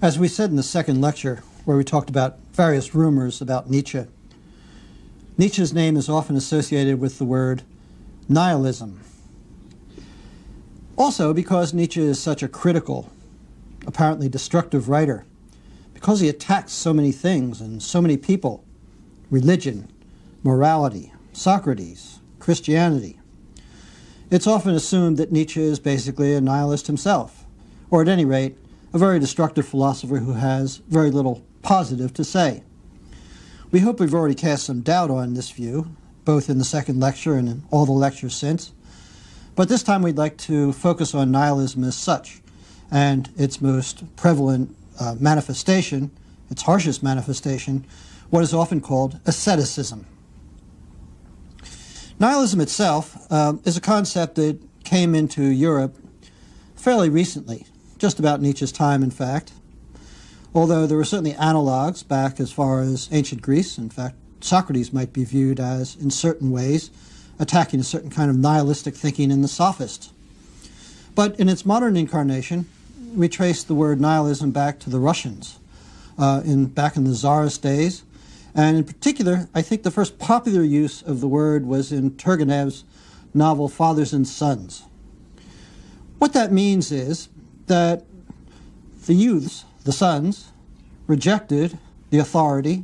As we said in the second lecture, where we talked about various rumors about Nietzsche, Nietzsche's name is often associated with the word nihilism. Also, because Nietzsche is such a critical, apparently destructive writer, because he attacks so many things and so many people, religion, morality, Socrates, Christianity, it's often assumed that Nietzsche is basically a nihilist himself, or at any rate, a very destructive philosopher who has very little positive to say. We hope we've already cast some doubt on this view, both in the second lecture and in all the lectures since. But this time we'd like to focus on nihilism as such, and its most prevalent manifestation, its harshest manifestation, what is often called asceticism. Nihilism itself is a concept that came into Europe fairly recently, just about Nietzsche's time, in fact. Although there were certainly analogues back as far as ancient Greece. In fact, Socrates might be viewed as, in certain ways, attacking a certain kind of nihilistic thinking in the Sophists. But in its modern incarnation, we trace the word nihilism back to the Russians, back in the Tsarist days. And in particular, I think the first popular use of the word was in Turgenev's novel Fathers and Sons. What that means is that the youths, the sons, rejected the authority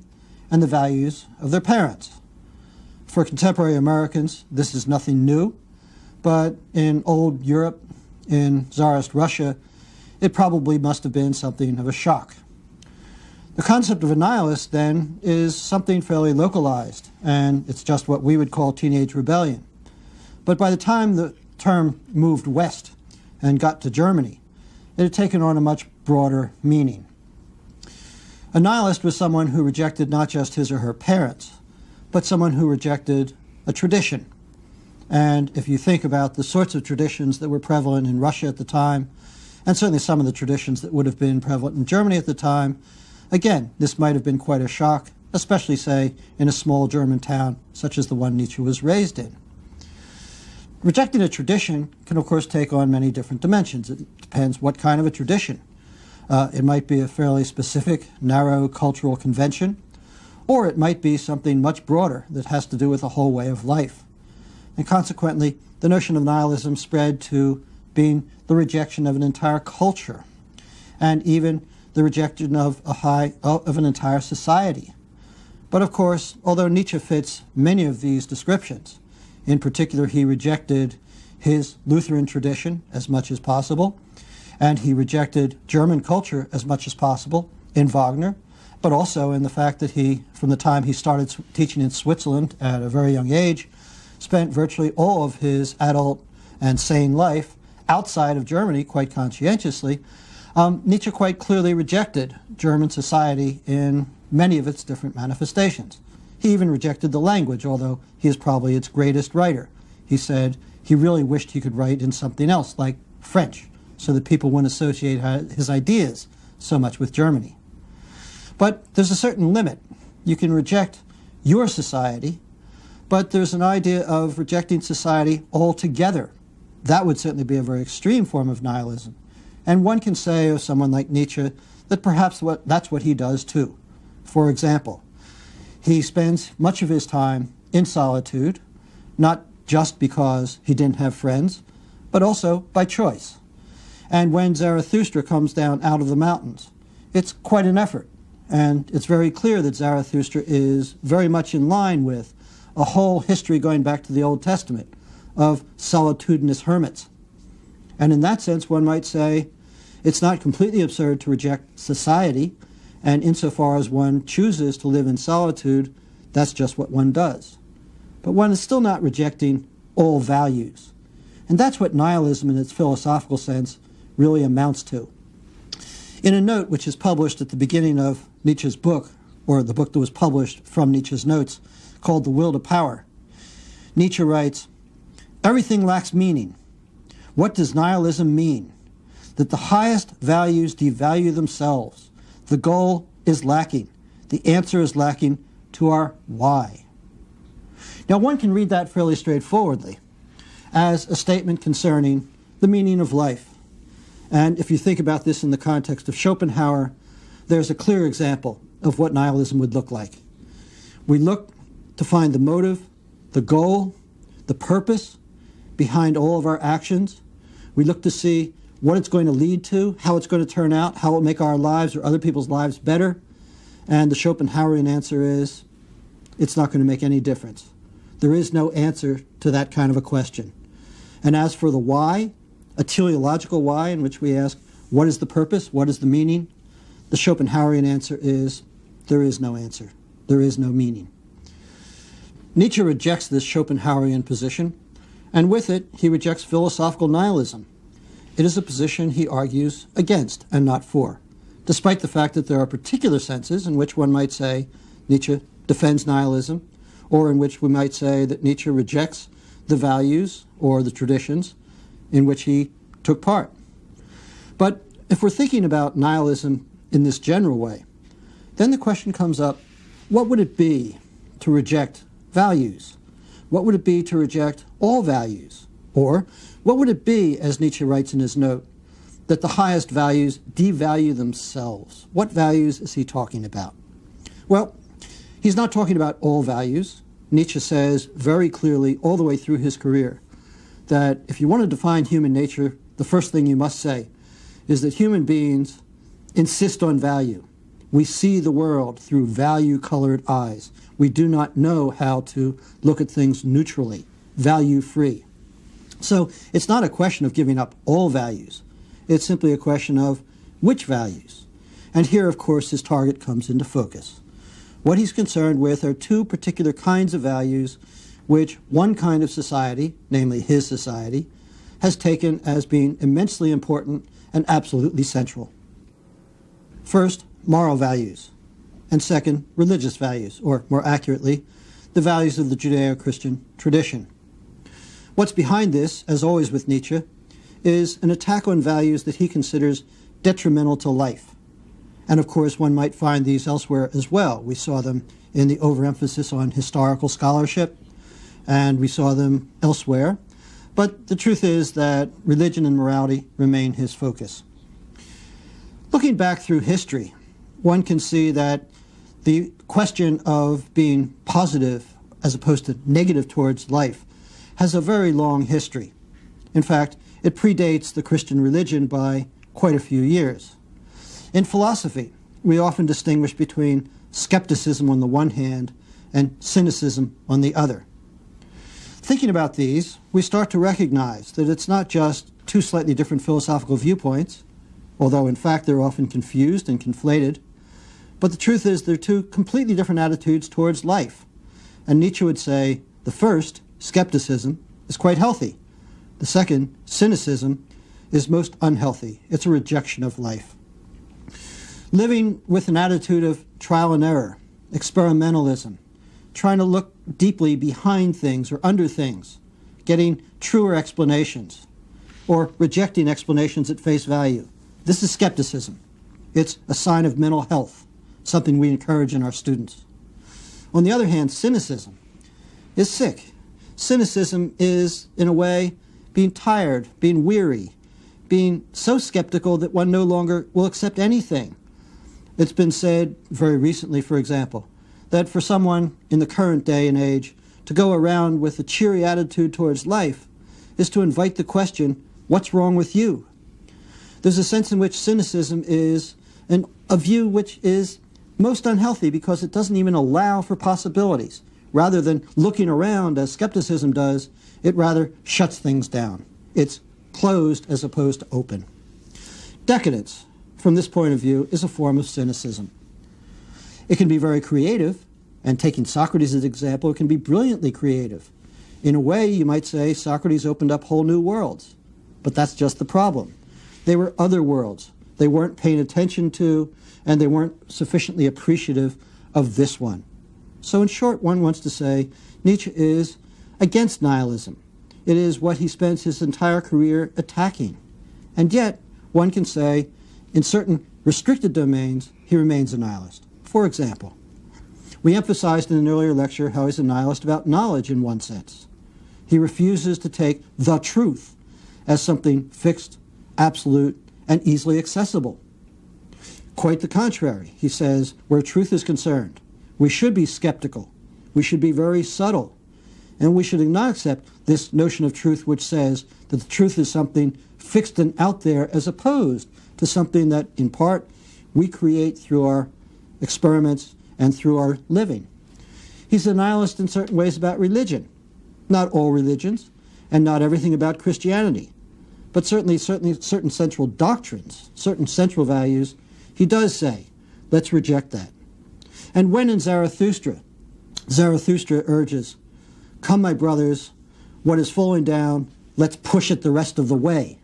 and the values of their parents. For contemporary Americans, this is nothing new, but in old Europe, in Tsarist Russia, it probably must have been something of a shock. The concept of a nihilist, then, is something fairly localized, and it's just what we would call teenage rebellion. But by the time the term moved west and got to Germany, it had taken on a much broader meaning. A nihilist was someone who rejected not just his or her parents, but someone who rejected a tradition. And if you think about the sorts of traditions that were prevalent in Russia at the time, and certainly some of the traditions that would have been prevalent in Germany at the time, again, this might have been quite a shock, especially, say, in a small German town such as the one Nietzsche was raised in. Rejecting a tradition can, of course, take on many different dimensions. It depends what kind of a tradition. It might be a fairly specific, narrow cultural convention, or it might be something much broader that has to do with a whole way of life. And consequently, the notion of nihilism spread to being the rejection of an entire culture, and even the rejection of an entire society. But of course, although Nietzsche fits many of these descriptions, in particular, he rejected his Lutheran tradition as much as possible, and he rejected German culture as much as possible in Wagner, but also in the fact that he, from the time he started teaching in Switzerland at a very young age, spent virtually all of his adult and sane life outside of Germany quite conscientiously. Nietzsche quite clearly rejected German society in many of its different manifestations. He even rejected the language, although he is probably its greatest writer. He said he really wished he could write in something else, like French, so that people wouldn't associate his ideas so much with Germany. But there's a certain limit. You can reject your society, but there's an idea of rejecting society altogether. That would certainly be a very extreme form of nihilism. And one can say of someone like Nietzsche that perhaps that's what he does too. For example, he spends much of his time in solitude, not just because he didn't have friends, but also by choice. And when Zarathustra comes down out of the mountains, it's quite an effort. And it's very clear that Zarathustra is very much in line with a whole history going back to the Old Testament of solitudinous hermits. And in that sense, one might say it's not completely absurd to reject society, and insofar as one chooses to live in solitude, that's just what one does. But one is still not rejecting all values. And that's what nihilism in its philosophical sense really amounts to. In a note which is published at the beginning of Nietzsche's book, or the book that was published from Nietzsche's notes, called The Will to Power, Nietzsche writes, "Everything lacks meaning. What does nihilism mean? That the highest values devalue themselves. The goal is lacking. The answer is lacking to our why." Now, one can read that fairly straightforwardly as a statement concerning the meaning of life. And if you think about this in the context of Schopenhauer, there's a clear example of what nihilism would look like. We look to find the motive, the goal, the purpose behind all of our actions. We look to see what it's going to lead to, how it's going to turn out, how it will make our lives or other people's lives better. And the Schopenhauerian answer is, it's not going to make any difference. There is no answer to that kind of a question. And as for the why, a teleological why in which we ask, what is the purpose, what is the meaning? The Schopenhauerian answer is, there is no answer. There is no meaning. Nietzsche rejects this Schopenhauerian position, and with it, he rejects philosophical nihilism. It is a position he argues against and not for, despite the fact that there are particular senses in which one might say Nietzsche defends nihilism, or in which we might say that Nietzsche rejects the values or the traditions in which he took part. But if we're thinking about nihilism in this general way, then the question comes up, what would it be to reject values? What would it be to reject all values? Or what would it be, as Nietzsche writes in his note, that the highest values devalue themselves? What values is he talking about? Well, he's not talking about all values. Nietzsche says very clearly all the way through his career that if you want to define human nature, the first thing you must say is that human beings insist on value. We see the world through value-colored eyes. We do not know how to look at things neutrally, value-free. So it's not a question of giving up all values. It's simply a question of which values. And here, of course, his target comes into focus. What he's concerned with are two particular kinds of values which one kind of society, namely his society, has taken as being immensely important and absolutely central. First, moral values, and second, religious values, or more accurately, the values of the Judeo-Christian tradition. What's behind this, as always with Nietzsche, is an attack on values that he considers detrimental to life. And of course, one might find these elsewhere as well. We saw them in the overemphasis on historical scholarship, and we saw them elsewhere. But the truth is that religion and morality remain his focus. Looking back through history, one can see that the question of being positive as opposed to negative towards life has a very long history. In fact, it predates the Christian religion by quite a few years. In philosophy, we often distinguish between skepticism on the one hand and cynicism on the other. Thinking about these, we start to recognize that it's not just two slightly different philosophical viewpoints, although in fact they're often confused and conflated, but the truth is they're two completely different attitudes towards life. And Nietzsche would say the first, skepticism, is quite healthy. The second, cynicism, is most unhealthy. It's a rejection of life. Living with an attitude of trial and error, experimentalism, trying to look deeply behind things or under things, getting truer explanations, or rejecting explanations at face value. This is skepticism. It's a sign of mental health, something we encourage in our students. On the other hand, cynicism is sick. Cynicism is, in a way, being tired, being weary, being so skeptical that one no longer will accept anything. It's been said very recently, for example, that for someone in the current day and age to go around with a cheery attitude towards life is to invite the question, what's wrong with you? There's a sense in which cynicism is a view which is most unhealthy because it doesn't even allow for possibilities. Rather than looking around as skepticism does, it rather shuts things down. It's closed as opposed to open. Decadence, from this point of view, is a form of cynicism. It can be very creative, and taking Socrates as an example, it can be brilliantly creative. In a way, you might say Socrates opened up whole new worlds, but that's just the problem. They were other worlds. They weren't paying attention to, and they weren't sufficiently appreciative of this one. So in short, one wants to say Nietzsche is against nihilism. It is what he spends his entire career attacking. And yet, one can say, in certain restricted domains, he remains a nihilist. For example, we emphasized in an earlier lecture how he's a nihilist about knowledge in one sense. He refuses to take the truth as something fixed, absolute, and easily accessible. Quite the contrary. He says, where truth is concerned, we should be skeptical. We should be very subtle. And we should not accept this notion of truth which says that the truth is something fixed and out there as opposed to something that, in part, we create through our experiments and through our living. He's a nihilist in certain ways about religion. Not all religions, and not everything about Christianity. But certainly certain central doctrines, certain central values, he does say, let's reject that. And when in Zarathustra urges, come, my brothers, what is falling down, let's push it the rest of the way.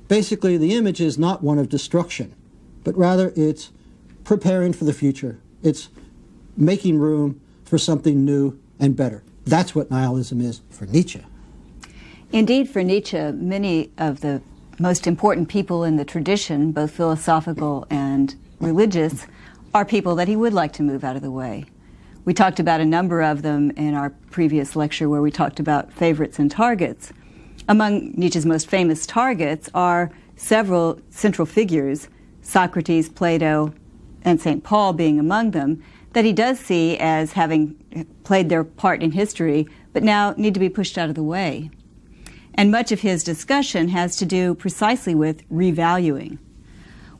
Basically, the image is not one of destruction, but rather it's preparing for the future. It's making room for something new and better. That's what nihilism is for Nietzsche. Indeed, for Nietzsche, many of the most important people in the tradition, both philosophical and religious, are people that he would like to move out of the way. We talked about a number of them in our previous lecture where we talked about favorites and targets. Among Nietzsche's most famous targets are several central figures, Socrates, Plato, and St. Paul being among them, that he does see as having played their part in history, but now need to be pushed out of the way. And much of his discussion has to do precisely with revaluing.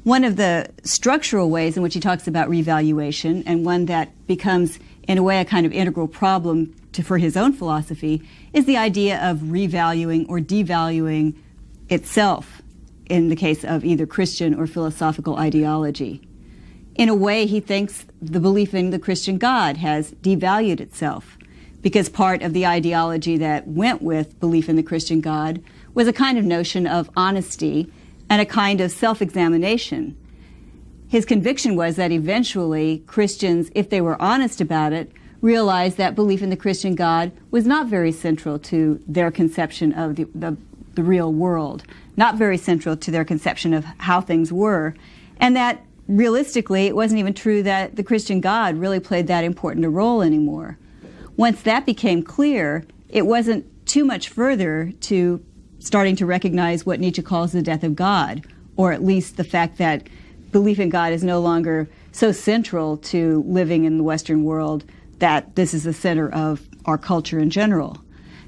One of the structural ways in which he talks about revaluation, and one that becomes, in a way, a kind of integral problem for his own philosophy, is the idea of revaluing or devaluing itself in the case of either Christian or philosophical ideology. In a way, he thinks the belief in the Christian God has devalued itself, because part of the ideology that went with belief in the Christian God was a kind of notion of honesty and a kind of self-examination. His conviction was that eventually Christians, if they were honest about it, realized that belief in the Christian God was not very central to their conception of the real world, not very central to their conception of how things were, and that realistically it wasn't even true that the Christian God really played that important a role anymore. Once that became clear, it wasn't too much further to starting to recognize what Nietzsche calls the death of God, or at least the fact that belief in God is no longer so central to living in the Western world that this is the center of our culture in general.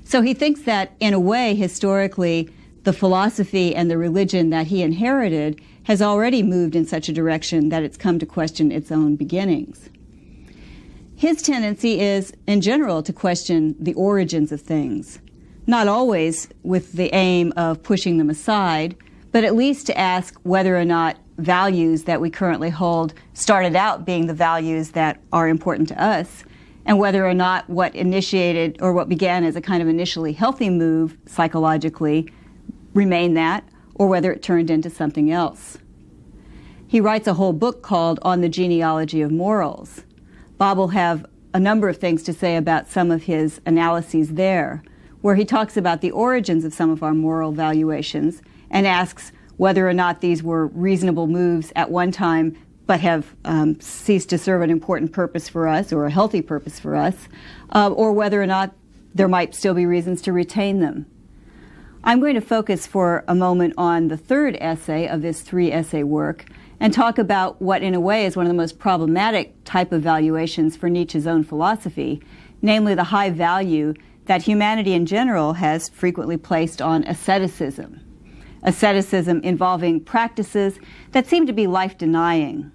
So he thinks that, in a way, historically, the philosophy and the religion that he inherited has already moved in such a direction that it's come to question its own beginnings. His tendency is, in general, to question the origins of things, not always with the aim of pushing them aside, but at least to ask whether or not values that we currently hold started out being the values that are important to us, and whether or not what initiated or what began as a kind of initially healthy move psychologically remained that, or whether it turned into something else. He writes a whole book called On the Genealogy of Morals. Bob will have a number of things to say about some of his analyses there, where he talks about the origins of some of our moral valuations and asks whether or not these were reasonable moves at one time but have ceased to serve an important purpose for us or a healthy purpose for us, or whether or not there might still be reasons to retain them. I'm going to focus for a moment on the third essay of this three-essay work and talk about what, in a way, is one of the most problematic type of valuations for Nietzsche's own philosophy, namely the high value that humanity in general has frequently placed on asceticism. Asceticism involving practices that seem to be life-denying.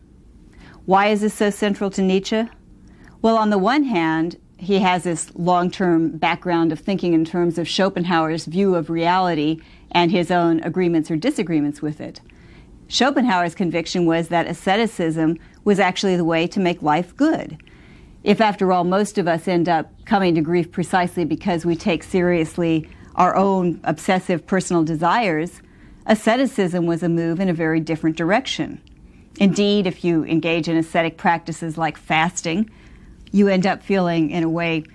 Why is this so central to Nietzsche? Well, on the one hand, he has this long-term background of thinking in terms of Schopenhauer's view of reality and his own agreements or disagreements with it. Schopenhauer's conviction was that asceticism was actually the way to make life good. If, after all, most of us end up coming to grief precisely because we take seriously our own obsessive personal desires, asceticism was a move in a very different direction. Indeed, if you engage in ascetic practices like fasting, you end up feeling, in a way,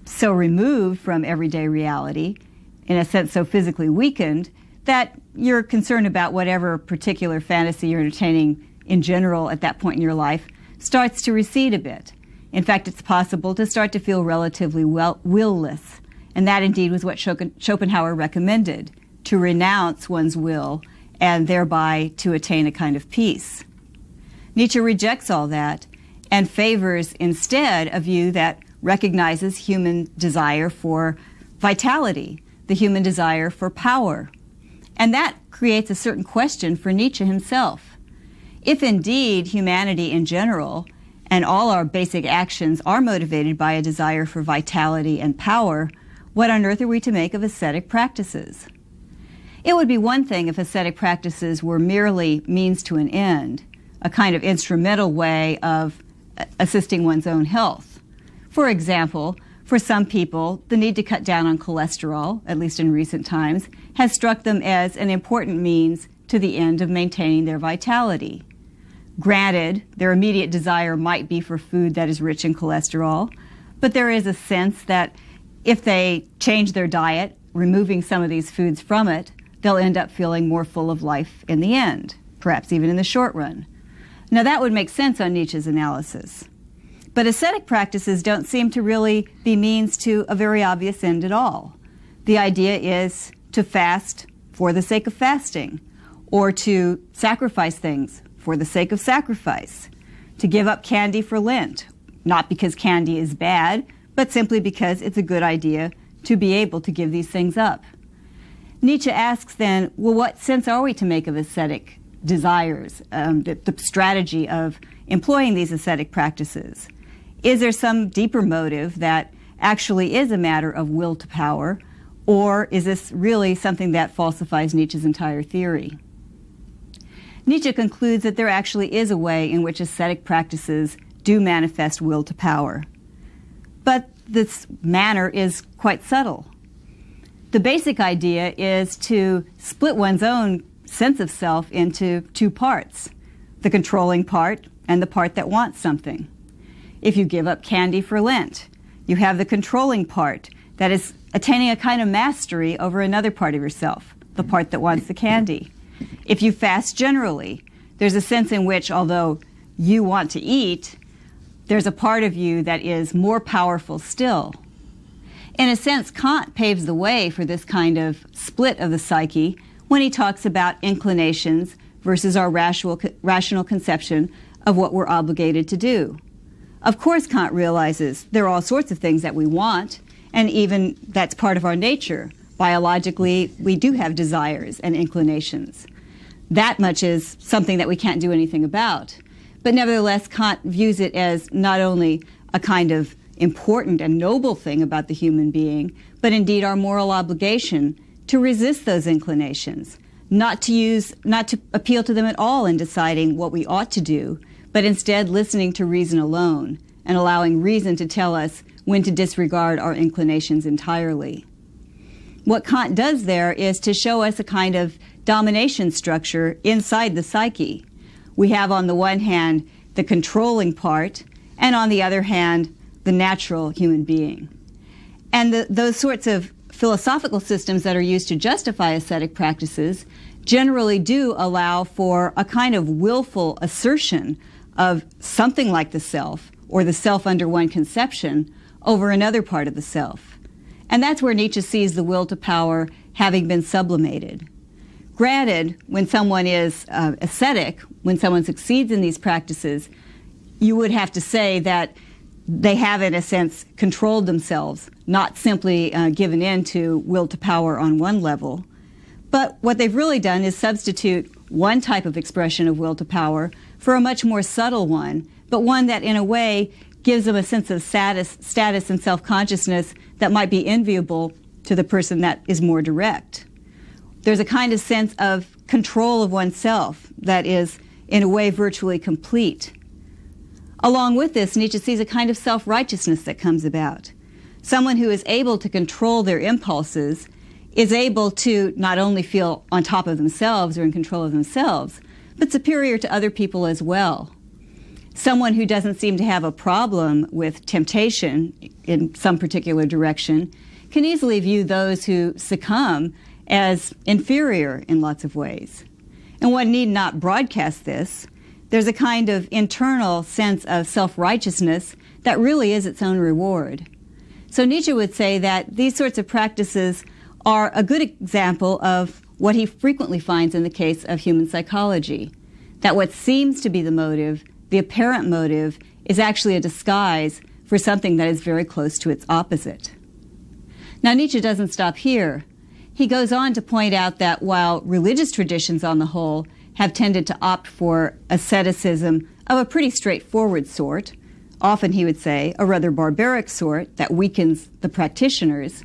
so removed from everyday reality, in a sense so physically weakened, that you're concerned about whatever particular fantasy you're entertaining in general at that point in your life starts to recede a bit. In fact, it's possible to start to feel relatively will-less, and that indeed was what Schopenhauer recommended, to renounce one's will and thereby to attain a kind of peace. Nietzsche rejects all that and favors instead a view that recognizes human desire for vitality, the human desire for power. And that creates a certain question for Nietzsche himself. If indeed humanity in general and all our basic actions are motivated by a desire for vitality and power, what on earth are we to make of ascetic practices? It would be one thing if ascetic practices were merely means to an end, a kind of instrumental way of assisting one's own health. For example, for some people, the need to cut down on cholesterol, at least in recent times, has struck them as an important means to the end of maintaining their vitality. Granted, their immediate desire might be for food that is rich in cholesterol, but there is a sense that if they change their diet, removing some of these foods from it, they'll end up feeling more full of life in the end, perhaps even in the short run. Now that would make sense on Nietzsche's analysis. But ascetic practices don't seem to really be means to a very obvious end at all. The idea is to fast for the sake of fasting, or to sacrifice things for the sake of sacrifice, to give up candy for Lent, not because candy is bad, but simply because it's a good idea to be able to give these things up. Nietzsche asks then, well, what sense are we to make of ascetic desires, the strategy of employing these ascetic practices? Is there some deeper motive that actually is a matter of will to power, or is this really something that falsifies Nietzsche's entire theory? Nietzsche concludes that there actually is a way in which ascetic practices do manifest will to power. But this manner is quite subtle. The basic idea is to split one's own sense of self into two parts, the controlling part and the part that wants something. If you give up candy for Lent, you have the controlling part that is attaining a kind of mastery over another part of yourself, the part that wants the candy. If you fast generally, there's a sense in which, although you want to eat, there's a part of you that is more powerful still. In a sense, Kant paves the way for this kind of split of the psyche when he talks about inclinations versus our rational conception of what we're obligated to do. Of course, Kant realizes there are all sorts of things that we want, and even that's part of our nature. Biologically, we do have desires and inclinations. That much is something that we can't do anything about. But nevertheless, Kant views it as not only a kind of important and noble thing about the human being, but indeed our moral obligation to resist those inclinations, not to appeal to them at all in deciding what we ought to do, but instead listening to reason alone and allowing reason to tell us when to disregard our inclinations entirely. What Kant does there is to show us a kind of domination structure inside the psyche. We have on the one hand the controlling part, and on the other hand the natural human being. And those sorts of philosophical systems that are used to justify ascetic practices generally do allow for a kind of willful assertion of something like the self, or the self under one conception, over another part of the self. And that's where Nietzsche sees the will to power having been sublimated. Granted, when someone is ascetic, when someone succeeds in these practices, you would have to say that they have, in a sense, controlled themselves, not simply given in to will to power on one level. But what they've really done is substitute one type of expression of will to power for a much more subtle one, but one that, in a way, gives them a sense of status and self-consciousness that might be enviable to the person that is more direct. There's a kind of sense of control of oneself that is, in a way, virtually complete. Along with this, Nietzsche sees a kind of self-righteousness that comes about. Someone who is able to control their impulses is able to not only feel on top of themselves or in control of themselves, but superior to other people as well. Someone who doesn't seem to have a problem with temptation in some particular direction can easily view those who succumb as inferior in lots of ways. And one need not broadcast this. There's a kind of internal sense of self-righteousness that really is its own reward. So Nietzsche would say that these sorts of practices are a good example of what he frequently finds in the case of human psychology, that what seems to be the motive the apparent motive is actually a disguise for something that is very close to its opposite. Now, Nietzsche doesn't stop here. He goes on to point out that while religious traditions on the whole have tended to opt for asceticism of a pretty straightforward sort, often he would say a rather barbaric sort that weakens the practitioners,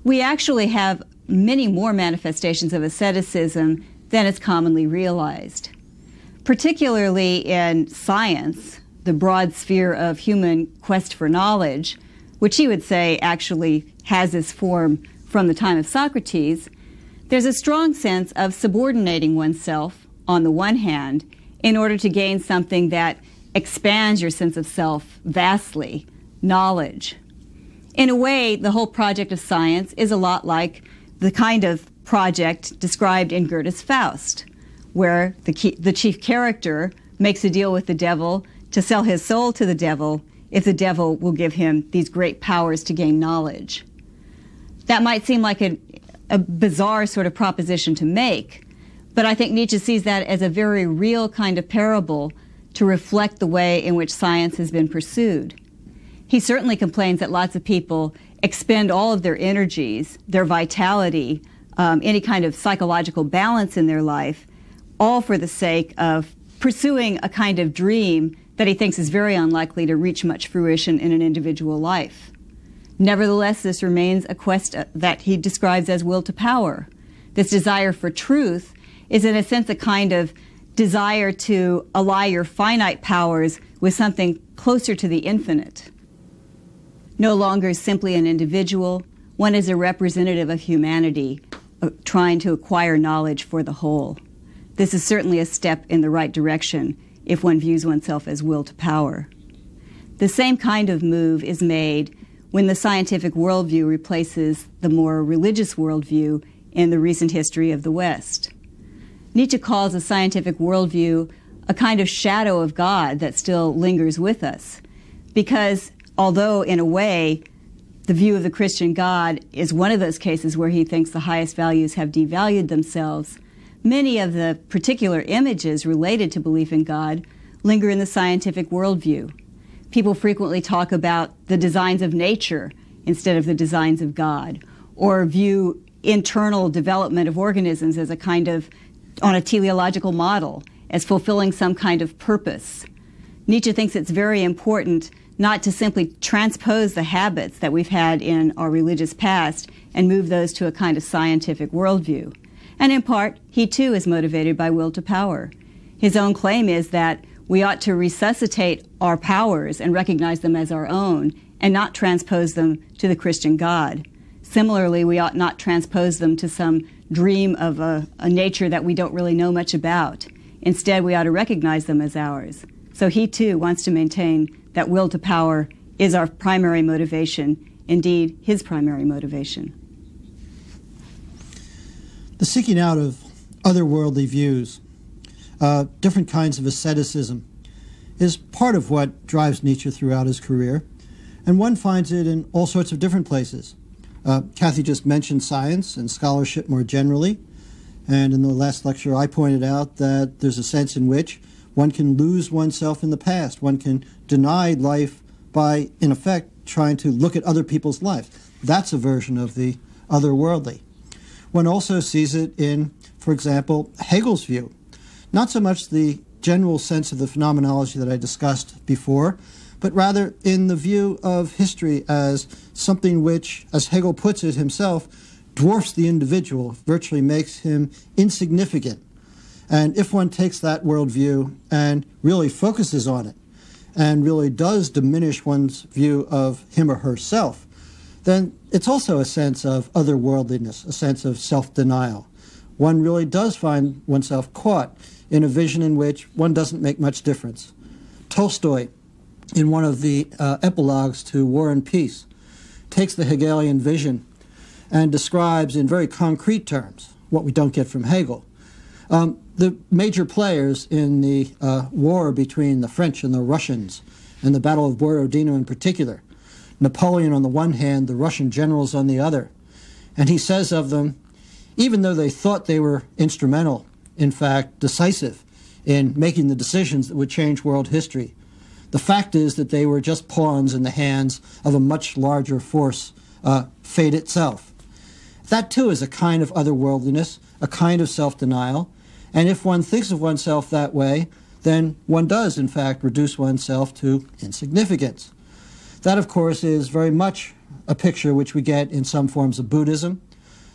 we actually have many more manifestations of asceticism than is commonly realized. Particularly in science, the broad sphere of human quest for knowledge, which he would say actually has its form from the time of Socrates, there's a strong sense of subordinating oneself, on the one hand, in order to gain something that expands your sense of self vastly, knowledge. In a way, the whole project of science is a lot like the kind of project described in Goethe's Faust, where the chief character makes a deal with the devil to sell his soul to the devil if the devil will give him these great powers to gain knowledge. That might seem like a bizarre sort of proposition to make, but I think Nietzsche sees that as a very real kind of parable to reflect the way in which science has been pursued. He certainly complains that lots of people expend all of their energies, their vitality, any kind of psychological balance in their life, all for the sake of pursuing a kind of dream that he thinks is very unlikely to reach much fruition in an individual life. Nevertheless, this remains a quest that he describes as will to power. This desire for truth is in a sense a kind of desire to ally your finite powers with something closer to the infinite. No longer simply an individual, one is a representative of humanity, trying to acquire knowledge for the whole. This is certainly a step in the right direction if one views oneself as will to power. The same kind of move is made when the scientific worldview replaces the more religious worldview in the recent history of the West. Nietzsche calls the scientific worldview a kind of shadow of God that still lingers with us, because although in a way the view of the Christian God is one of those cases where he thinks the highest values have devalued themselves, many of the particular images related to belief in God linger in the scientific worldview. People frequently talk about the designs of nature instead of the designs of God, or view internal development of organisms as a kind of, on a teleological model, as fulfilling some kind of purpose. Nietzsche thinks it's very important not to simply transpose the habits that we've had in our religious past and move those to a kind of scientific worldview. And in part, he too is motivated by will to power. His own claim is that we ought to resuscitate our powers and recognize them as our own and not transpose them to the Christian God. Similarly, we ought not transpose them to some dream of a nature that we don't really know much about. Instead, we ought to recognize them as ours. So he too wants to maintain that will to power is our primary motivation, indeed his primary motivation. The seeking out of otherworldly views, different kinds of asceticism, is part of what drives Nietzsche throughout his career, and one finds it in all sorts of different places. Kathy just mentioned science and scholarship more generally, and in the last lecture I pointed out that there's a sense in which one can lose oneself in the past. One can deny life by, in effect, trying to look at other people's lives. That's a version of the otherworldly. One also sees it in, for example, Hegel's view. Not so much the general sense of the phenomenology that I discussed before, but rather in the view of history as something which, as Hegel puts it himself, dwarfs the individual, virtually makes him insignificant. And if one takes that worldview and really focuses on it, and really does diminish one's view of him or herself, then it's also a sense of otherworldliness, a sense of self-denial. One really does find oneself caught in a vision in which one doesn't make much difference. Tolstoy, in one of the epilogues to War and Peace, takes the Hegelian vision and describes in very concrete terms what we don't get from Hegel. The major players in the war between the French and the Russians, and the Battle of Borodino in particular, Napoleon on the one hand, the Russian generals on the other. And he says of them, even though they thought they were instrumental, in fact decisive, in making the decisions that would change world history. The fact is that they were just pawns in the hands of a much larger force, fate itself. That too is a kind of otherworldliness, a kind of self-denial, and if one thinks of oneself that way, then one does, in fact, reduce oneself to insignificance. That, of course, is very much a picture which we get in some forms of Buddhism,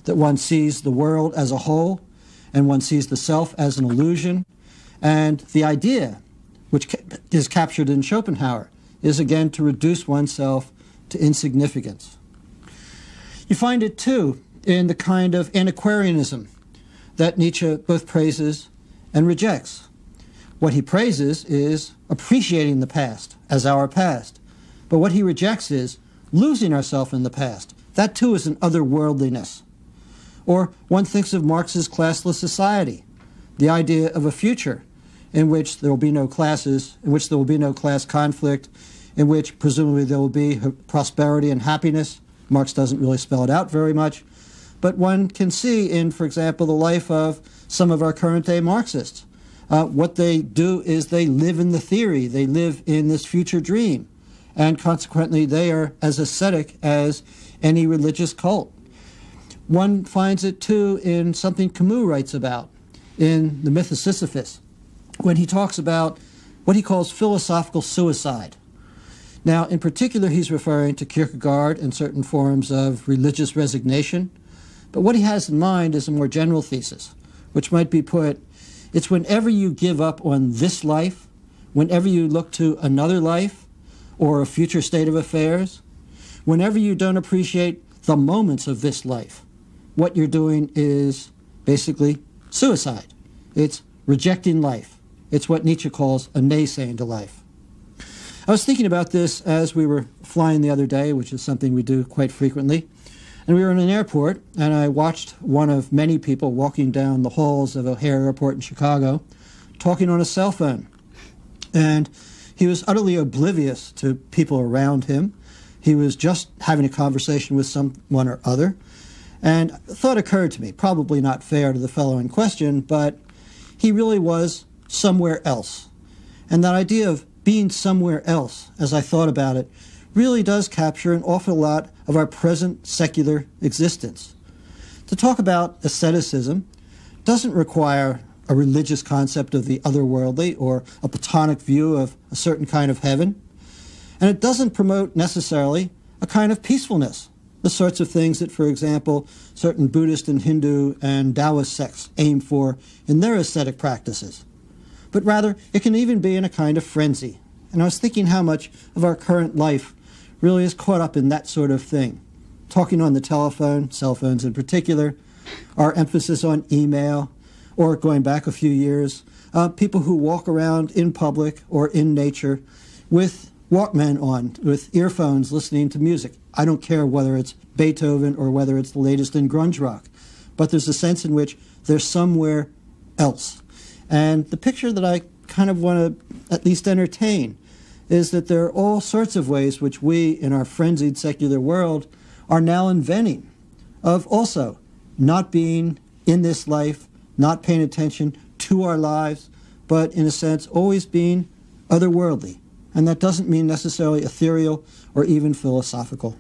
that one sees the world as a whole, and one sees the self as an illusion, and the idea, which is captured in Schopenhauer, is again to reduce oneself to insignificance. You find it, too, in the kind of antiquarianism that Nietzsche both praises and rejects. What he praises is appreciating the past as our past, but what he rejects is losing ourselves in the past. That too is an otherworldliness. Or one thinks of Marx's classless society, the idea of a future in which there will be no classes, in which there will be no class conflict, in which presumably there will be prosperity and happiness. Marx doesn't really spell it out very much, but one can see in, for example, the life of some of our current-day Marxists. What they do is they live in the theory, they live in this future dream, and consequently they are as ascetic as any religious cult. One finds it too in something Camus writes about in The Myth of Sisyphus, when he talks about what he calls philosophical suicide. Now, in particular, he's referring to Kierkegaard and certain forms of religious resignation, but what he has in mind is a more general thesis, which might be put, it's whenever you give up on this life, whenever you look to another life or a future state of affairs, whenever you don't appreciate the moments of this life, what you're doing is basically suicide. It's rejecting life. It's what Nietzsche calls a naysaying to life. I was thinking about this as we were flying the other day, which is something we do quite frequently. And we were in an airport, and I watched one of many people walking down the halls of O'Hare Airport in Chicago, talking on a cell phone. And he was utterly oblivious to people around him. He was just having a conversation with someone or other. And a thought occurred to me, probably not fair to the fellow in question, but he really was somewhere else. And that idea of being somewhere else, as I thought about it, really does capture an awful lot of our present secular existence. To talk about asceticism doesn't require a religious concept of the otherworldly or a Platonic view of a certain kind of heaven, and it doesn't promote necessarily a kind of peacefulness, the sorts of things that, for example, certain Buddhist and Hindu and Taoist sects aim for in their ascetic practices. But rather, it can even be in a kind of frenzy. And I was thinking how much of our current life really is caught up in that sort of thing. Talking on the telephone, cell phones in particular, our emphasis on email, or going back a few years, people who walk around in public or in nature with Walkman on, with earphones listening to music. I don't care whether it's Beethoven or whether it's the latest in grunge rock, but there's a sense in which they're somewhere else. And the picture that I kind of want to at least entertain is that there are all sorts of ways which we, in our frenzied secular world, are now inventing of also not being in this life, not paying attention to our lives, but in a sense always being otherworldly. And that doesn't mean necessarily ethereal or even philosophical.